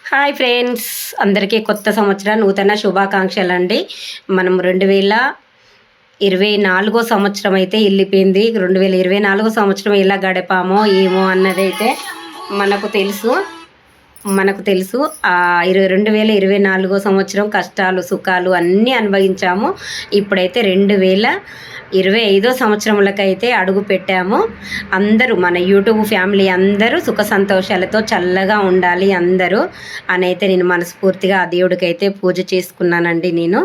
Hi friends, అందరికీ కొత్త సంవత్సర నూతన శుభాకాంక్షలు అండి. మనం 2024 సంవత్సరం అయితే వెళ్ళిపోయింది. 2024 సంవత్సరం ఎలా గడిపామో ఏమో అన్నదైతే మనకు తెలుసు. 2024 సంవత్సరం కష్టాలు సుఖాలు అన్నీ అనుభవించాము. ఇప్పుడైతే 2025 సంవత్సరంలోకైతే అడుగు పెట్టాము. అందరూ మన యూట్యూబ్ ఫ్యామిలీ అందరూ సుఖ సంతోషాలతో చల్లగా ఉండాలి అందరూ అని అయితే నేను మనస్ఫూర్తిగా ఆ దేవుడికైతే పూజ చేసుకున్నానండి. నేను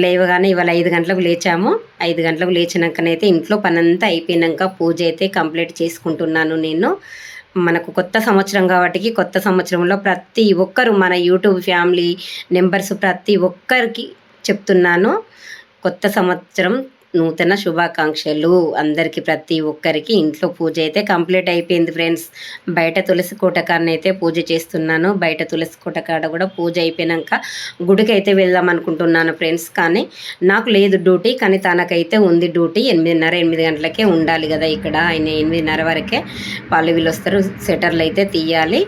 లేవగానే ఇవాళ 5 గంటలకు లేచాము. 5 గంటలకు లేచినాకనైతే ఇంట్లో పనంతా అయిపోయినాక పూజ అయితే కంప్లీట్ చేసుకుంటున్నాను నేను. మనకు కొత్త సంవత్సరం కాబట్టి కొత్త సంవత్సరంలో ప్రతి ఒక్కరు మన యూట్యూబ్ ఫ్యామిలీ మెంబర్స్ ప్రతి ఒక్కరికి చెప్తున్నాను, కొత్త సంవత్సరం నూతన శుభాకాంక్షలు అందరికీ. ప్రతి ఒక్కరికి ఇంట్లో పూజ అయితే కంప్లీట్ అయిపోయింది ఫ్రెండ్స్. బయట తులసి కోట కాడనైతే పూజ చేస్తున్నాను. బయట తులసి కోట కాడ కూడా పూజ అయిపోయాక గుడికి అయితే వెళ్దాం అనుకుంటున్నాను ఫ్రెండ్స్. కానీ నాకు లేదు డ్యూటీ, కానీ తనకైతే ఉంది డ్యూటీ. 8:30 గంటలకే ఉండాలి కదా ఇక్కడ. ఆయన 8:30 వరకే వీళ్ళు వస్తారు, సెటర్లు అయితే తీయాలి.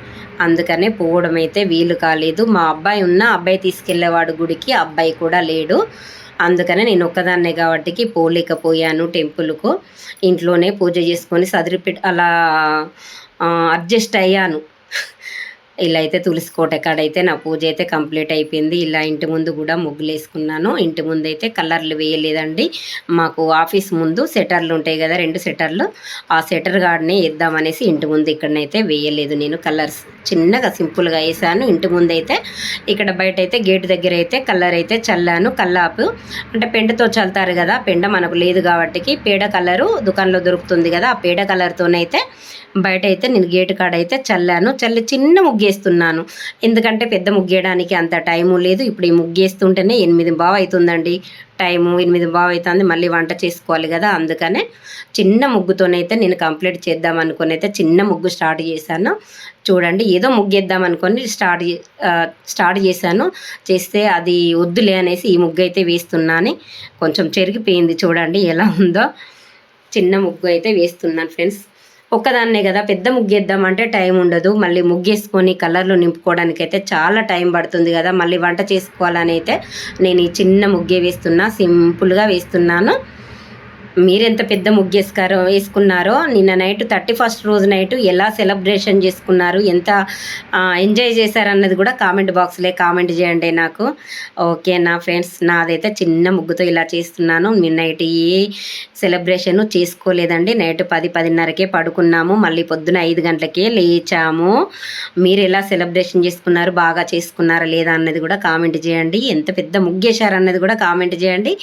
అందుకనే పోవడం అయితే వీలు కాలేదు. మా అబ్బాయి తీసుకెళ్లేవాడు గుడికి, అబ్బాయి కూడా లేడు. అందుకనే నేను ఒక్కదాన్నే కాబట్టి పోలేకపోయాను టెంపుల్కు. ఇంట్లోనే పూజ చేసుకొని అలా అడ్జస్ట్ అయ్యాను. ఇలా అయితే తులసి కోట కాడైతే నా పూజ అయితే కంప్లీట్ అయిపోయింది. ఇలా ఇంటి ముందు కూడా ముగ్గులు వేసుకున్నాను. ఇంటి ముందు అయితే కలర్లు వేయలేదండి. మాకు ఆఫీస్ ముందు సెటర్లు ఉంటాయి కదా, 2 సెటర్లు, ఆ సెటర్ గార్డ్నే వేద్దామనేసి ఇంటి ముందు ఇక్కడనైతే వేయలేదు నేను. కలర్స్ చిన్నగా సింపుల్గా వేసాను. ఇంటి ముందు అయితే ఇక్కడ బయట అయితే గేట్ దగ్గర అయితే కలర్ అయితే చల్లాను. కల్లాపు అంటే పెండతో చల్లుతారు కదా, పెండ మనకు లేదు కాబట్టి పేడ కలరు దుకాణంలో దొరుకుతుంది కదా, ఆ పేడ కలర్తోనైతే బయట అయితే నేను గేటు కాడ అయితే చల్లి చిన్న ముగ్గేస్తున్నాను. ఎందుకంటే పెద్ద ముగ్గేయడానికి అంత టైము లేదు. ఇప్పుడు ఈ ముగ్గేస్తుంటేనే 8:15 అవుతుందండి టైము. 8:15 అవుతుంది, మళ్ళీ వంట చేసుకోవాలి కదా. అందుకనే చిన్న ముగ్గుతోనైతే నేను కంప్లీట్ చేద్దాం అనుకుని అయితే చిన్న ముగ్గు స్టార్ట్ చేశాను. చూడండి, ఏదో ముగ్గేద్దాం అనుకొని స్టార్ట్ చేస్తే అది వద్దులే అనేసి ఈ ముగ్గు అయితే వేస్తున్నాను. కొంచెం చెరిగిపోయింది, చూడండి ఎలా ఉందో. చిన్న ముగ్గు అయితే వేస్తున్నాను ఫ్రెండ్స్. ఒక్కదాన్నే కదా, పెద్ద ముగ్గేద్దామంటే టైం ఉండదు. మళ్ళీ ముగ్గేసుకొని కలర్లు నింపుకోవడానికి అయితే చాలా టైం పడుతుంది కదా. మళ్ళీ వంట చేసుకోవాలని అయితే నేను ఈ చిన్న ముగ్గే వేస్తున్నా, సింపుల్గా వేస్తున్నాను. మీరెంత పెద్ద వేసుకున్నారో, నిన్న నైట్ 31st రోజు నైట్ ఎలా సెలబ్రేషన్ చేసుకున్నారు, ఎంత ఎంజాయ్ చేశారన్నది కూడా కామెంట్ బాక్స్లో కామెంట్ చేయండి నాకు. ఓకేనా ఫ్రెండ్స్, నాదైతే చిన్న ముగ్గుతో ఇలా చేస్తున్నాను. నిన్న నైట్ ఏ సెలబ్రేషన్ చేసుకోలేదండి. నైట్ 10-10:30కే పడుకున్నాము. మళ్ళీ పొద్దున 5 గంటలకే లేచాము. మీరు ఎలా సెలబ్రేషన్ చేసుకున్నారు, బాగా చేసుకున్నారా లేదా అన్నది కూడా కామెంట్ చేయండి. ఎంత పెద్ద ముగ్గేశారన్నది కూడా కామెంట్ చేయండి.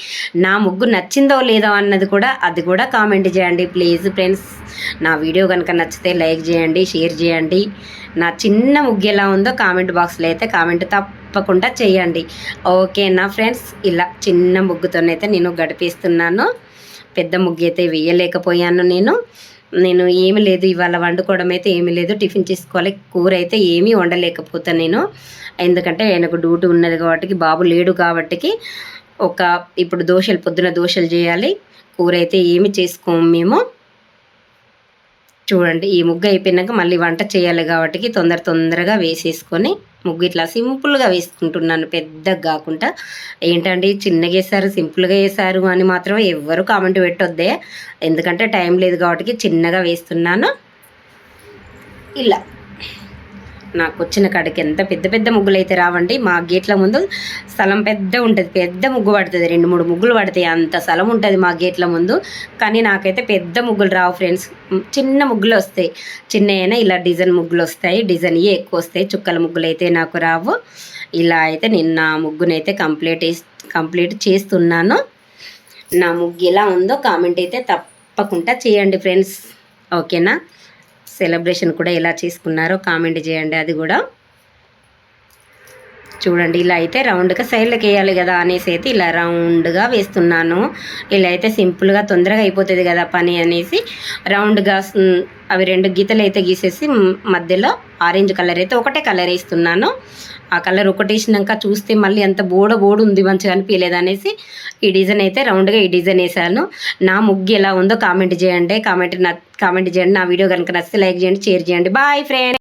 నా ముగ్గు నచ్చిందో లేదో అన్నది కూడా అది కూడా కామెంట్ చేయండి ప్లీజ్ ఫ్రెండ్స్. నా వీడియో కనుక నచ్చితే లైక్ చేయండి, షేర్ చేయండి. నా చిన్న ముగ్గు ఎలా ఉందో కామెంట్ బాక్స్లో అయితే కామెంట్ తప్పకుండా చేయండి. ఓకేనా ఫ్రెండ్స్, ఇలా చిన్న ముగ్గుతోనైతే నేను గడిపేస్తున్నాను. పెద్ద ముగ్గు అయితే వేయలేకపోయాను నేను ఏమి లేదు ఇవాళ. వండుకోవడం అయితే ఏమీ లేదు, టిఫిన్ చేసుకోవాలి. కూర అయితే ఏమీ వండలేకపోతాను నేను, ఎందుకంటే ఆయనకు డ్యూటీ ఉన్నది కాబట్టి, బాబు లేడు కాబట్టి. ఇప్పుడు పొద్దున దోశలు చేయాలి. కూర అయితే ఏమి చేసుకోము మేము. చూడండి, ఈ ముగ్గు అయిపోయినాక మళ్ళీ వంట చేయాలి కాబట్టి తొందరగా వేసేసుకొని ముగ్గు ఇట్లా సింపుల్గా వేసుకుంటున్నాను, పెద్దగా కాకుండా. ఏంటండి చిన్నగా వేసారు, సింపుల్గా వేసారు అని మాత్రం ఎవ్వరు కామెంట్ పెట్టొద్దే, ఎందుకంటే టైం లేదు కాబట్టి చిన్నగా వేస్తున్నాను. ఇలా నాకు వచ్చిన కాడికి ఎంత పెద్ద ముగ్గులు అయితే రావండి. మా గేట్ల ముందు స్థలం పెద్ద ఉంటుంది, పెద్ద ముగ్గు పడుతుంది, 2-3 ముగ్గులు పడతాయి, అంత స్థలం ఉంటుంది మా గేట్ల ముందు. కానీ నాకైతే పెద్ద ముగ్గులు రావు ఫ్రెండ్స్, చిన్న ముగ్గులు వస్తాయి. చిన్న అయినా ఇలా డిజైన్ ముగ్గులు వస్తాయి, డిజైన్ ఎక్కువ వస్తాయి. చుక్కల ముగ్గులు అయితే నాకు రావు. ఇలా అయితే నేను నా ముగ్గునైతే కంప్లీట్ చేస్తున్నాను. నా ముగ్గు ఎలా ఉందో కామెంట్ అయితే తప్పకుండా చేయండి ఫ్రెండ్స్. ఓకేనా, సెలబ్రేషన్ కూడా ఎలా చేసుకున్నారో కామెంట్ చేయండి. అది కూడా చూడండి, ఇలా అయితే రౌండ్గా సైడ్లోకి వేయాలి కదా అనేసి అయితే ఇలా రౌండ్గా వేస్తున్నాను. ఇలా అయితే సింపుల్గా తొందరగా అయిపోతుంది కదా పని అనేసి రౌండ్గా అవి 2 గీతలు అయితే గీసేసి మధ్యలో ఆరెంజ్ కలర్ అయితే ఒకటే కలర్ వేస్తున్నాను. ఆ కలర్ ఒకటి వేసినాక చూస్తే మళ్ళీ అంత బోడు ఉంది, మంచిగా అనిపించలేదు అనేసి ఈ డిజైన్ అయితే రౌండ్గా ఈ డిజైన్ వేసాను. నా ముగ్గు ఎలా ఉందో కామెంట్ చేయండి. కామెంట్ చేయండి. నా వీడియో కనుక నచ్చితే లైక్ చేయండి, షేర్ చేయండి. Boy friend.